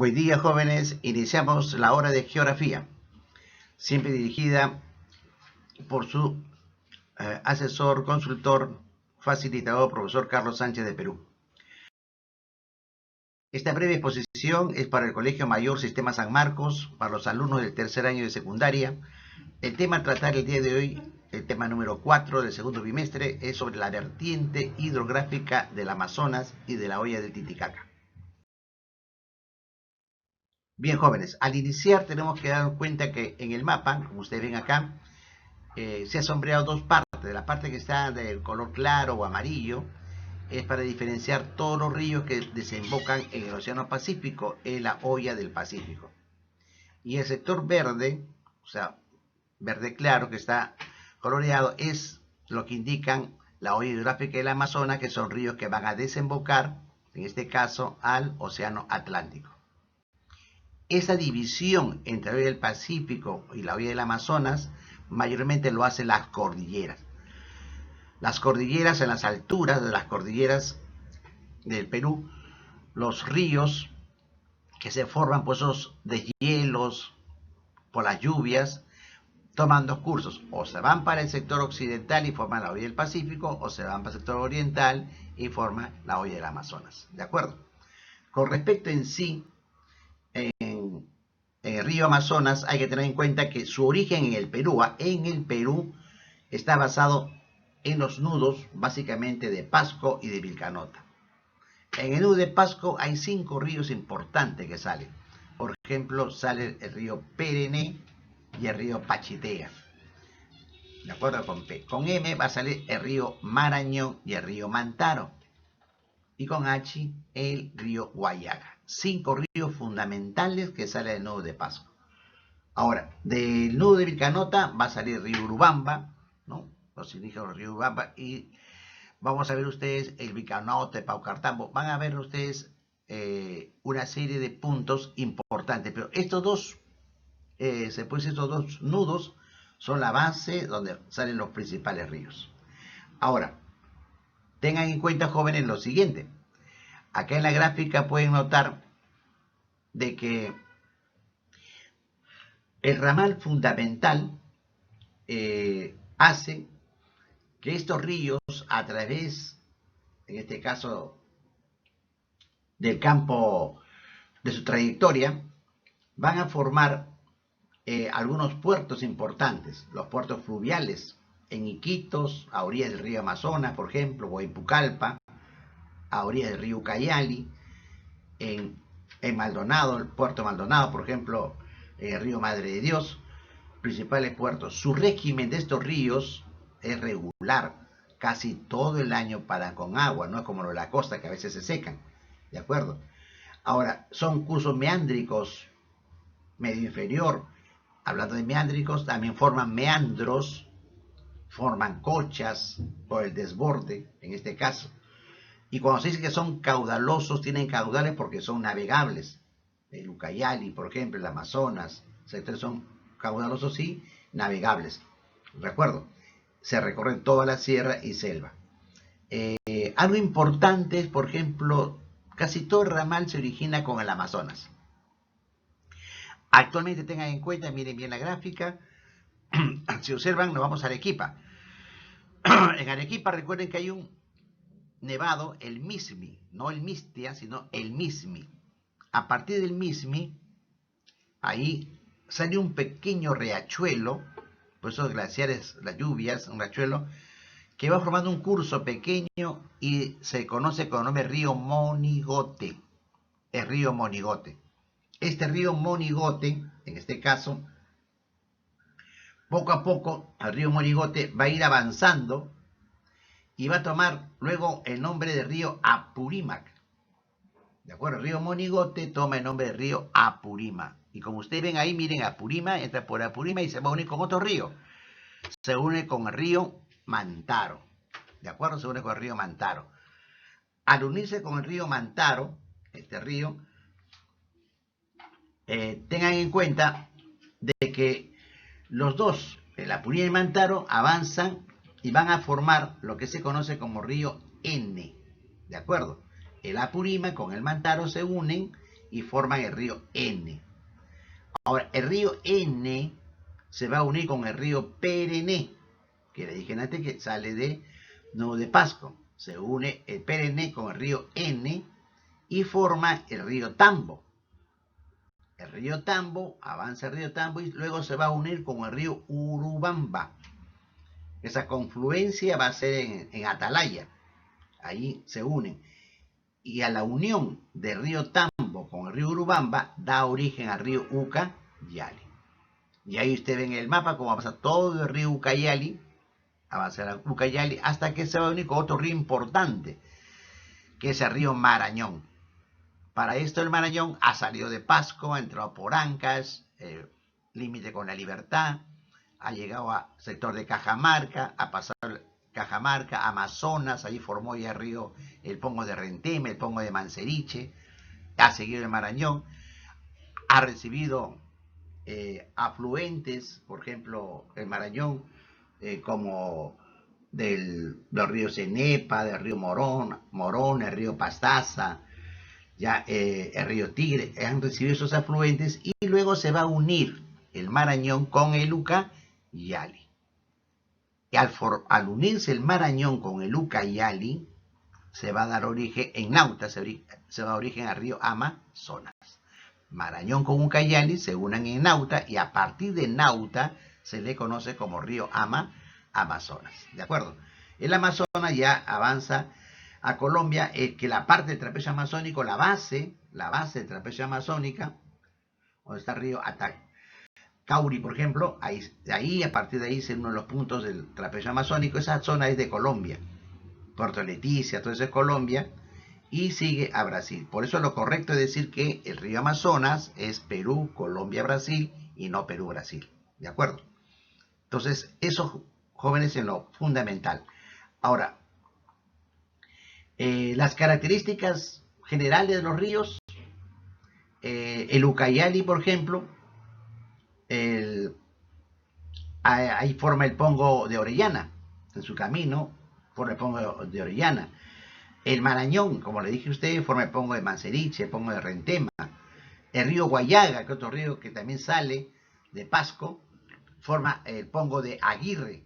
Buen día, jóvenes. Iniciamos la hora de geografía, siempre dirigida por su asesor, consultor, facilitador, profesor Carlos Sánchez de Perú. Esta breve exposición es para el Colegio Mayor Sistema San Marcos, para los alumnos del tercer año de secundaria. El tema a tratar el día de hoy, el tema número 4 del segundo bimestre, es sobre la vertiente hidrográfica del Amazonas y de la hoya del Titicaca. Bien, jóvenes, al iniciar tenemos que dar cuenta que en el mapa, como ustedes ven acá, se ha sombreado dos partes. De la parte que está del color claro o amarillo es para diferenciar todos los ríos que desembocan en el Océano Pacífico, en la hoya del Pacífico. Y el sector verde, o sea, verde claro que está coloreado, es lo que indican la hoya hidrográfica del Amazonas, que son ríos que van a desembocar, en este caso, al Océano Atlántico. Esa división entre la hoya del Pacífico y la hoya del Amazonas mayormente lo hacen las cordilleras. Las cordilleras, en las alturas de las cordilleras del Perú, los ríos que se forman por esos deshielos, por las lluvias, toman dos cursos. O se van para el sector occidental y forman la hoya del Pacífico, o se van para el sector oriental y forman la hoya del Amazonas. ¿De acuerdo? Con respecto en sí, en el río Amazonas hay que tener en cuenta que su origen en el Perú está basado en los nudos básicamente de Pasco y de Vilcanota. En el nudo de Pasco hay 5 ríos importantes que salen. Por ejemplo, sale el río Perene y el río Pachitea. ¿De acuerdo? Con P. Con M va a salir el río Marañón y el río Mantaro. Y con H el río Guayaga. 5 ríos fundamentales que salen del nudo de Pasco. Ahora, del nudo de Vilcanota va a salir el río Urubamba, ¿no? Los indígenas del río Urubamba, y vamos a ver ustedes el Vilcanota, el Paucartambo. Van a ver ustedes una serie de puntos importantes, pero estos dos, estos dos nudos son la base donde salen los principales ríos. Ahora, tengan en cuenta, jóvenes, lo siguiente. Acá en la gráfica pueden notar de que el ramal fundamental hace que estos ríos, a través, en este caso, del campo de su trayectoria, van a formar algunos puertos importantes, los puertos fluviales, en Iquitos, a orillas del río Amazonas, por ejemplo, o en Pucallpa, a orillas del río Ucayali, en Maldonado, el puerto Maldonado, por ejemplo, el río Madre de Dios, principales puertos. Su régimen de estos ríos es regular, casi todo el año paran con agua, no es como lo de la costa que a veces se secan, ¿de acuerdo? Ahora, son cursos meándricos medio inferior. Hablando de meándricos, también forman meandros, forman cochas por el desborde, en este caso. Y cuando se dice que son caudalosos, tienen caudales porque son navegables. El Ucayali, por ejemplo, el Amazonas, etcétera, son caudalosos y navegables. Recuerdo, se recorren toda la sierra y selva. Algo importante es, por ejemplo, casi todo el ramal se origina con el Amazonas. Actualmente tengan en cuenta, miren bien la gráfica, si observan, nos vamos a Arequipa. En Arequipa recuerden que hay un nevado, el Mismi, no el Mistia, sino el Mismi. A partir del Mismi, ahí sale un pequeño riachuelo, por esos glaciares, las lluvias, un riachuelo, que va formando un curso pequeño y se conoce con el nombre río Monigote. El río Monigote. Este río Monigote, en este caso, poco a poco, el río Monigote va a ir avanzando y va a tomar luego el nombre de río Apurímac. ¿De acuerdo? El río Monigote toma el nombre de río Apurímac. Y como ustedes ven ahí, miren, Apurímac, entra por Apurímac y se va a unir con otro río. Se une con el río Mantaro. ¿De acuerdo? Se une con el río Mantaro. Al unirse con el río Mantaro, este río, tengan en cuenta de que los dos, el Apurímac y el Mantaro, avanzan y van a formar lo que se conoce como río N. ¿De acuerdo? El Apurímac con el Mantaro se unen y forman el río N. Ahora, el río N se va a unir con el río Perene, que le dije antes que sale de Nudo de Pasco. Se une el Perene con el río N y forma el río Tambo. El río Tambo, avanza el río Tambo y luego se va a unir con el río Urubamba. Esa confluencia va a ser en Atalaya. Ahí se unen. Y a la unión del río Tambo con el río Urubamba da origen al río Ucayali. Y ahí usted ve en el mapa cómo avanza todo el río Ucayali, avanzará Ucayali hasta que se va a unir con otro río importante, que es el río Marañón. Para esto el Marañón ha salido de Pasco, ha entrado por Ancas, límite con La Libertad, ha llegado al sector de Cajamarca, ha pasado Cajamarca, Amazonas, ahí formó ya el río, el Pongo de Renteme, el Pongo de Manseriche, ha seguido el Marañón, ha recibido afluentes, por ejemplo, el Marañón, como del río Cenepa, del río Morón, el río Pastaza, ya el río Tigre, han recibido esos afluentes y luego se va a unir el Marañón con el Ucayali. Y al unirse el Marañón con el Ucayali, se va a dar origen, en Nauta se va a dar origen al río Amazonas. Marañón con Ucayali se unen en Nauta y a partir de Nauta se le conoce como río Amazonas. ¿De acuerdo? El Amazonas ya avanza a Colombia, que la parte del trapecio amazónico, la base del trapecio amazónica, donde está el río Cauri, por ejemplo, ahí a partir de ahí es uno de los puntos del trapecio amazónico. Esa zona es de Colombia. Puerto Leticia, todo eso es Colombia, y sigue a Brasil. Por eso lo correcto es decir que el río Amazonas es Perú, Colombia, Brasil, y no Perú, Brasil. ¿De acuerdo? Entonces, eso, jóvenes, es lo fundamental. Ahora, las características generales de los ríos, el Ucayali, por ejemplo, ahí forma el Pongo de Orellana, en su camino forma el Pongo de Orellana. El Marañón, como le dije a usted, forma el Pongo de Manseriche, el Pongo de Rentema. El río Guayaga, que es otro río que también sale de Pasco, forma el Pongo de Aguirre,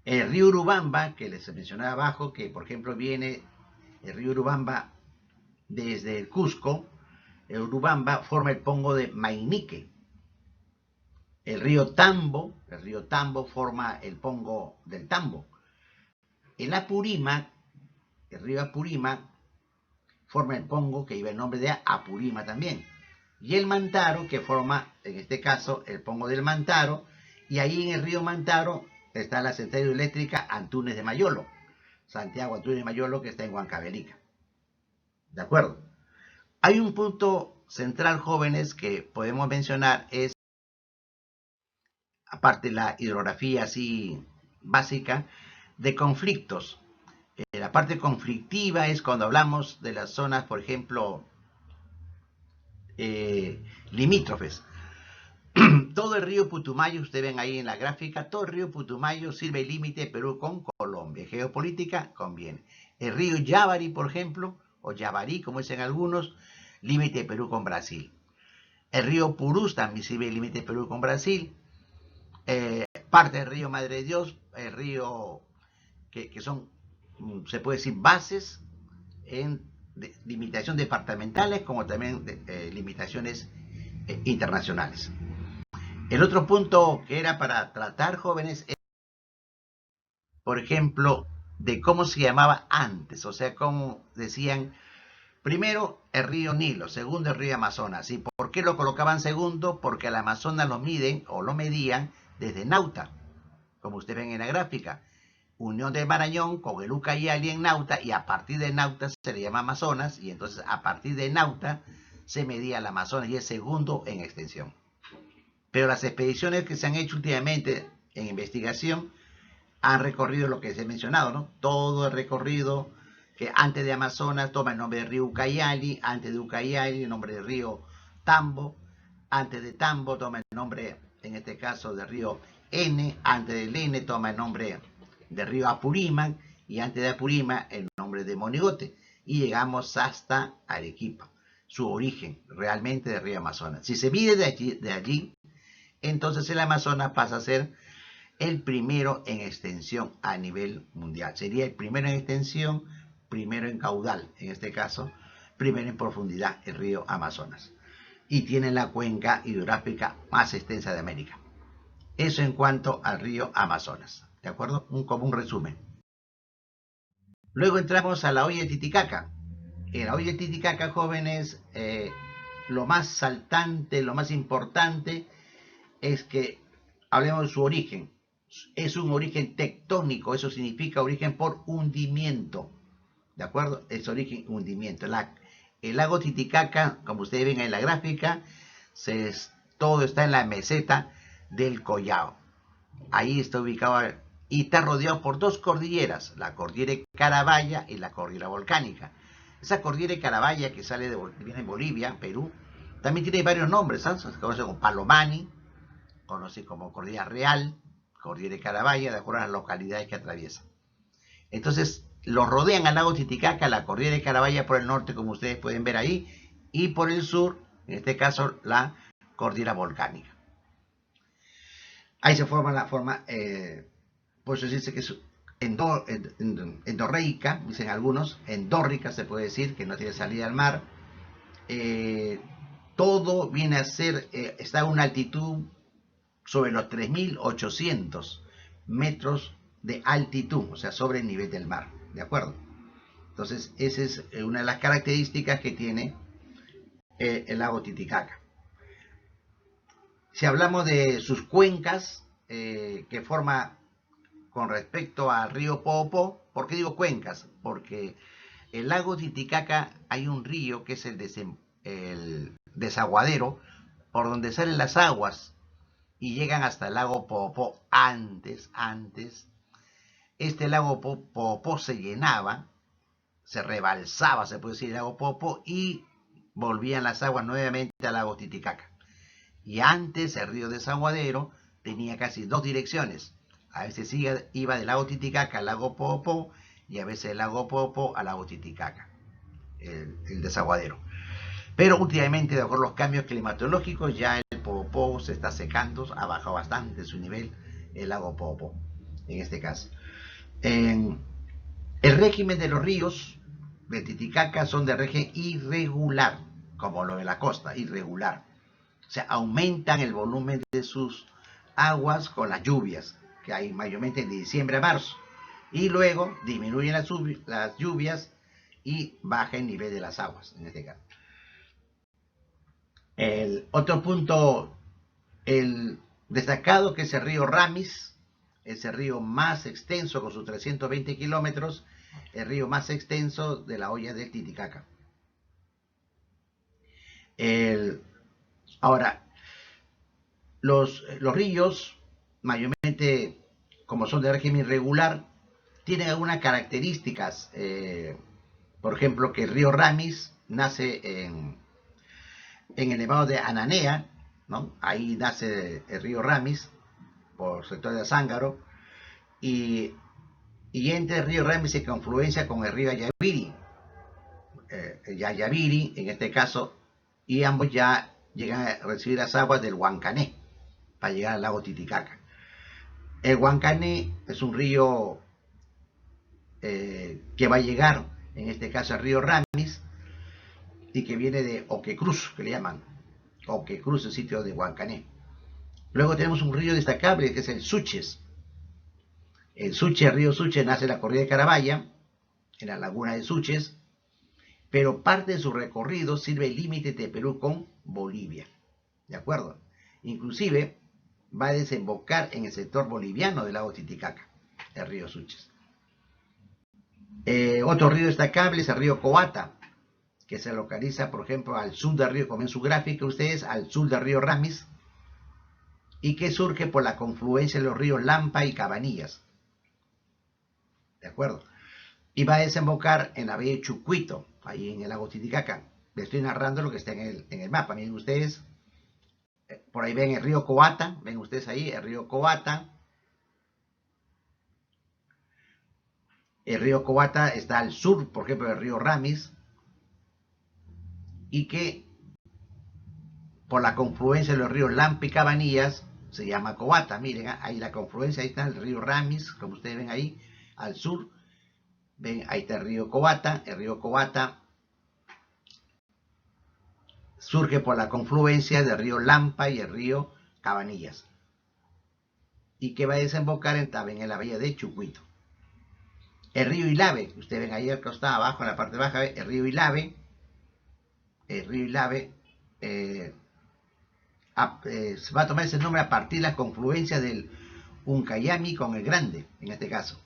El río Urubamba, que les mencionaba abajo, que por ejemplo viene el río Urubamba desde el Cusco, el Urubamba forma el Pongo de Mainique. El río Tambo forma el Pongo del Tambo. El río Apurímac forma el Pongo que lleva el nombre de Apurímac también. Y el Mantaro, que forma, en este caso, el Pongo del Mantaro. Y ahí en el río Mantaro está la central hidroeléctrica Antunes de Mayolo. Santiago Antunes de Mayolo, que está en Huancavelica. ¿De acuerdo? Hay un punto central, jóvenes, que podemos mencionar, es, aparte de la hidrografía así básica, de conflictos. La parte conflictiva es cuando hablamos de las zonas, por ejemplo, limítrofes. Todo el río Putumayo, ustedes ven ahí en la gráfica, todo el río Putumayo sirve el límite Perú con Colombia. Geopolítica conviene. El río Yabari, por ejemplo, o Yabarí, como dicen algunos, límite Perú con Brasil. El río Purús también sirve el límite Perú con Brasil. Parte del río Madre de Dios, el río que son, se puede decir, bases en limitación departamentales como también limitaciones internacionales. El otro punto que era para tratar, jóvenes, es, por ejemplo, de cómo se llamaba antes, o sea, cómo decían, primero el río Nilo, segundo el río Amazonas. ¿Y por qué lo colocaban segundo? Porque al Amazonas lo miden o lo medían desde Nauta, como ustedes ven en la gráfica. Unión del Marañón con el Ucayali en Nauta, y a partir de Nauta se le llama Amazonas, y entonces a partir de Nauta se medía el Amazonas y es segundo en extensión. Pero las expediciones que se han hecho últimamente en investigación han recorrido lo que se ha mencionado, ¿no? Todo el recorrido que antes de Amazonas toma el nombre de río Ucayali, antes de Ucayali el nombre de río Tambo, antes de Tambo toma el nombre, en este caso, de río N, antes del N toma el nombre de río Apurímac, y antes de Apurímac el nombre de Monigote. y llegamos hasta Arequipa, su origen realmente del río Amazonas. Si se mide de allí, entonces el Amazonas pasa a ser el primero en extensión a nivel mundial. Sería el primero en extensión, primero en caudal, en este caso, primero en profundidad, el río Amazonas. Y tiene la cuenca hidrográfica más extensa de América. Eso en cuanto al río Amazonas. ¿De acuerdo? Como un resumen. Luego entramos a la olla de Titicaca. En la olla de Titicaca, jóvenes, lo más saltante, lo más importante es que hablemos de su origen. Es un origen tectónico, eso significa origen por hundimiento. ¿De acuerdo? Es origen hundimiento. El lago Titicaca, como ustedes ven en la gráfica, todo está en la meseta del Collao. Ahí está ubicado y está rodeado por dos cordilleras, la cordillera Carabaya y la cordillera volcánica. Esa cordillera Carabaya que viene de Bolivia, Perú, también tiene varios nombres, ¿sabes? Se conoce como Palomani, conoce como Cordillera Real, Cordillera Carabaya, de acuerdo a las localidades que atraviesa. Entonces, lo rodean al lago Titicaca, la Cordillera Carabaya por el norte, como ustedes pueden ver ahí, y por el sur, en este caso, la Cordillera Volcánica. Ahí se forma la forma, por eso se dice que es endorreica, dicen algunos, endórrica se puede decir, que no tiene salida al mar. Todo viene a ser, está a una altitud sobre los 3.800 metros de altitud, o sea, sobre el nivel del mar, ¿de acuerdo? Entonces, esa es una de las características que tiene el lago Titicaca. Si hablamos de sus cuencas que forma con respecto al río Poopó, ¿por qué digo cuencas? Porque el lago Titicaca hay un río que es el desaguadero por donde salen las aguas y llegan hasta el lago Poopó. Antes, este lago Poopó se llenaba, se rebalsaba, se puede decir, el lago Poopó y volvían las aguas nuevamente al lago Titicaca. Y antes el río Desaguadero tenía casi dos direcciones. A veces iba del lago Titicaca al lago Poopó y a veces del lago Poopó al lago Titicaca, el desaguadero. Pero últimamente, de acuerdo a los cambios climatológicos, ya el Poopó se está secando, ha bajado bastante su nivel, el lago Poopó, en este caso. El régimen de los ríos de Titicaca son de régimen irregular, como lo de la costa, irregular. O sea, aumentan el volumen de sus aguas con las lluvias, que hay mayormente de diciembre a marzo. Y luego disminuyen las lluvias y baja el nivel de las aguas, en este caso. El otro punto, el destacado, que es el río Ramis, es el río más extenso con sus 320 kilómetros, el río más extenso de la olla del Titicaca. Ahora, los ríos, mayormente como son de régimen irregular, tienen algunas características. Por ejemplo, que el río Ramis nace en el nevado de Ananea, ¿no? Ahí nace el río Ramis, por el sector de Azángaro, y entre el río Ramis se confluencia con el río Ayaviri, en este caso, y ambos ya llegan a recibir las aguas del Huancané para llegar al lago Titicaca. El Huancané es un río que va a llegar, en este caso, al río Ramis, y que viene de Oquecruz, que le llaman. Oquecruz, el sitio de Huancané. Luego tenemos un río destacable que es el Suches. El río Suches nace en la cordillera de Carabaya, en la laguna de Suches, pero parte de su recorrido sirve el límite de Perú con Bolivia. ¿De acuerdo? Inclusive va a desembocar en el sector boliviano del lago Titicaca, el río Suches. Otro río destacable es el río Coata, que se localiza, por ejemplo, al sur del río, como en su gráfica ustedes, al sur del río Ramis, y que surge por la confluencia de los ríos Lampa y Cabanillas. ¿De acuerdo? Y va a desembocar en la bahía de Chucuito, ahí en el lago Titicaca. Les estoy narrando lo que está en el mapa. Miren ustedes, por ahí ven el río Coata, ven ustedes ahí el río Coata. El río Cobata está al sur, por ejemplo, del río Ramis, y que por la confluencia de los ríos Lampa y Cabanillas se llama Cobata. Miren, ahí la confluencia, ahí está el río Ramis, como ustedes ven ahí, al sur. Ven, ahí está el río Cobata. El río Cobata surge por la confluencia del río Lampa y el río Cabanillas, y que va a desembocar también en la bahía de Chucuito. El río Ilave, ustedes ven ahí al costado abajo, en la parte baja, el río Ilave, va a tomar ese nombre a partir de la confluencia del Uncayami con el Grande, en este caso.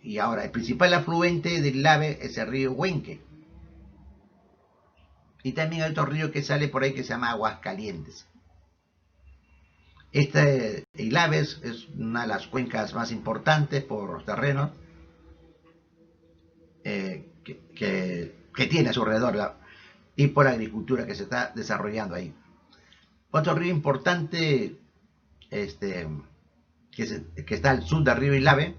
Y ahora, el principal afluente del Ilave es el río Huenque. Y también hay otro río que sale por ahí que se llama Aguascalientes. Este Ilave es una de las cuencas más importantes por los terrenos que tiene a su alrededor y por la agricultura que se está desarrollando ahí. Otro río importante que está al sur del río Ilave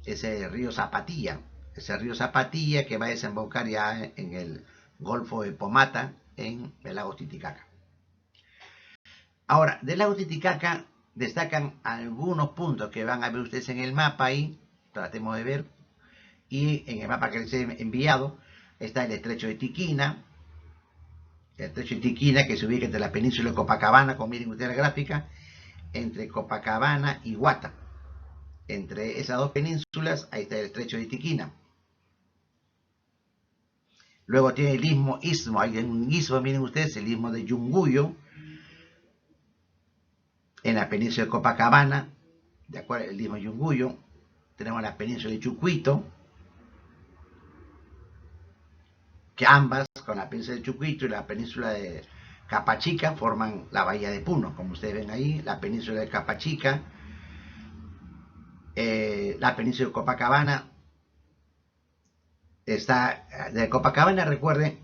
es el río Zapatilla. Ese río Zapatilla que va a desembocar ya en el Golfo de Pomata, en el lago Titicaca. Ahora, del lago Titicaca destacan algunos puntos que van a ver ustedes en el mapa ahí, tratemos de ver, y en el mapa que les he enviado está el estrecho de Tiquina, que se ubica entre la península de Copacabana, como miren ustedes la gráfica, entre Copacabana y Guata. Entre esas dos penínsulas, ahí está el estrecho de Tiquina. Luego tiene el istmo, hay un istmo, miren ustedes, el istmo de Yunguyo, en la península de Copacabana, de acuerdo, el istmo de Yunguyo. Tenemos la península de Chucuito, que ambas, con la península de Chucuito y la península de Capachica, forman la bahía de Puno, como ustedes ven ahí, la península de Capachica, la península de Copacabana. Está de Copacabana, recuerden,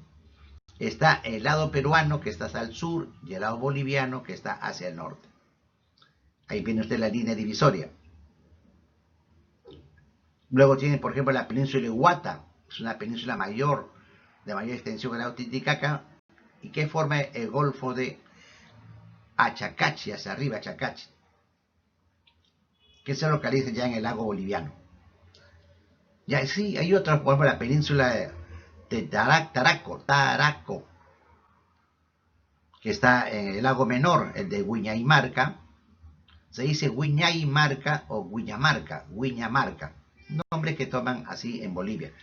está el lado peruano que está hacia el sur y el lado boliviano que está hacia el norte. Ahí viene usted la línea divisoria. Luego tiene, por ejemplo, la península de Huata, es una península mayor, de mayor extensión que el lago Titicaca, y que forma el golfo de Achacachi, hacia arriba, Achacachi, que se localiza ya en el lago boliviano. Ya sí, hay otra, por ejemplo, la península de Taraco, que está en el lago menor, el de Huiñaymarca. Se dice Huiñaymarca o Huiñamarca, nombres que toman así en Bolivia.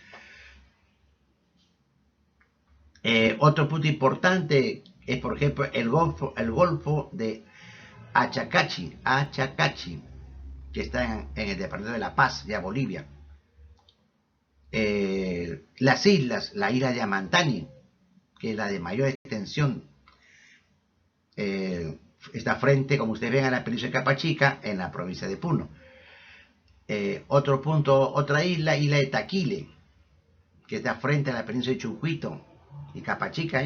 Otro punto importante es, por ejemplo, el golfo de Achacachi, que está en el departamento de La Paz, ya Bolivia. Las islas, la isla de Amantani, que es la de mayor extensión, está frente, como ustedes ven, a la península de Capachica, en la provincia de Puno. Otro punto, otra isla de Taquile, que está frente a la península de Chucuito y Capachica.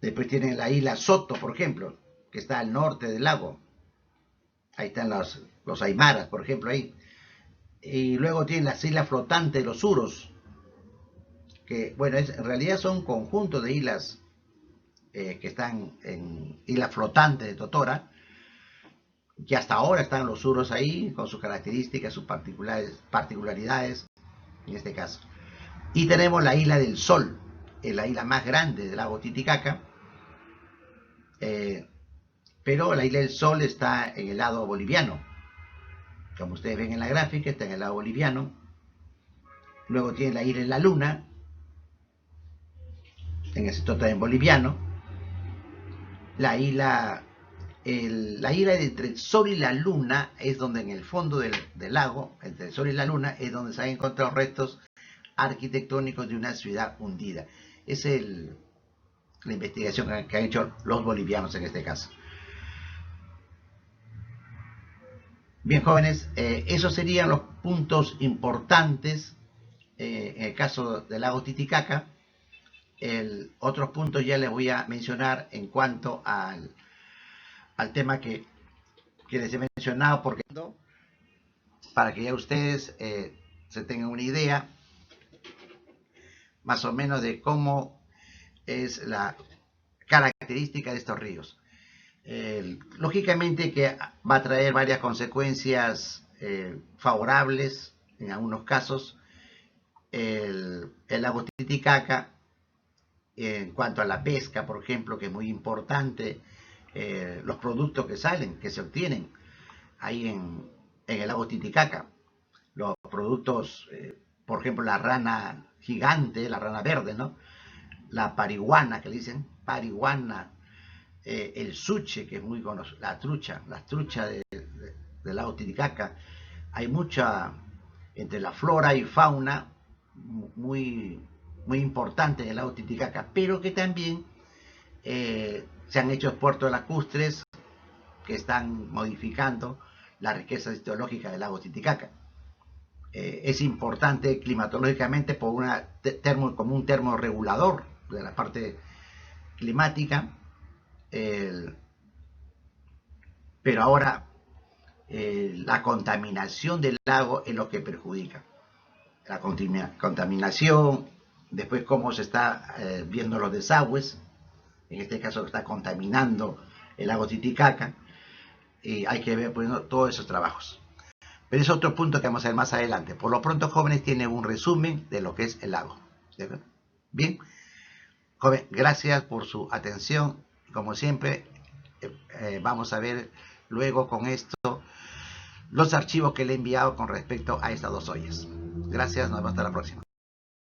Después tienen la isla Soto, por ejemplo, que está al norte del lago. Ahí están los aymaras, por ejemplo, ahí. Y luego tienen las islas flotantes de los Uros, que, bueno, en realidad son un conjunto de islas que están en islas flotantes de Totora, que hasta ahora están los Uros ahí, con sus características, sus particularidades, en este caso. Y tenemos la isla del Sol, es la isla más grande del lago Titicaca, pero la isla del Sol está en el lado boliviano. Como ustedes ven en la gráfica, está en el lado boliviano. Luego tiene la isla de la Luna, en el sector también boliviano. La isla entre el Sol y la Luna es donde, en el fondo del lago, entre el Sol y la Luna, es donde se han encontrado restos arquitectónicos de una ciudad hundida. Es la investigación que han hecho los bolivianos en este caso. Bien, jóvenes, esos serían los puntos importantes en el caso del lago Titicaca. Otros puntos ya les voy a mencionar en cuanto al tema que les he mencionado, porque para que ya ustedes se tengan una idea más o menos de cómo es la característica de estos ríos. Lógicamente que va a traer varias consecuencias favorables en algunos casos. El lago Titicaca, en cuanto a la pesca, por ejemplo, que es muy importante, los productos que salen, que se obtienen ahí en el lago Titicaca, los productos, por ejemplo, la rana gigante, la rana verde, ¿no? La parihuana, que le dicen parihuana, el suche, que es muy conocido, las truchas del lago Titicaca. Hay mucha, entre la flora y fauna, muy, muy importante en el lago Titicaca, pero que también se han hecho puertos lacustres que están modificando la riqueza hidrológica del lago Titicaca. Es importante climatológicamente por como un termorregulador de la parte climática, pero ahora la contaminación del lago es lo que perjudica. La contaminación, después cómo se está viendo los desagües, en este caso está contaminando el lago Titicaca, y hay que ver pues, todos esos trabajos. Pero es otro punto que vamos a ver más adelante. Por lo pronto, jóvenes, tienen un resumen de lo que es el lago. Bien, joven, gracias por su atención. Como siempre, vamos a ver luego con esto los archivos que le he enviado con respecto a estas dos ollas. Gracias, nos vemos hasta la próxima.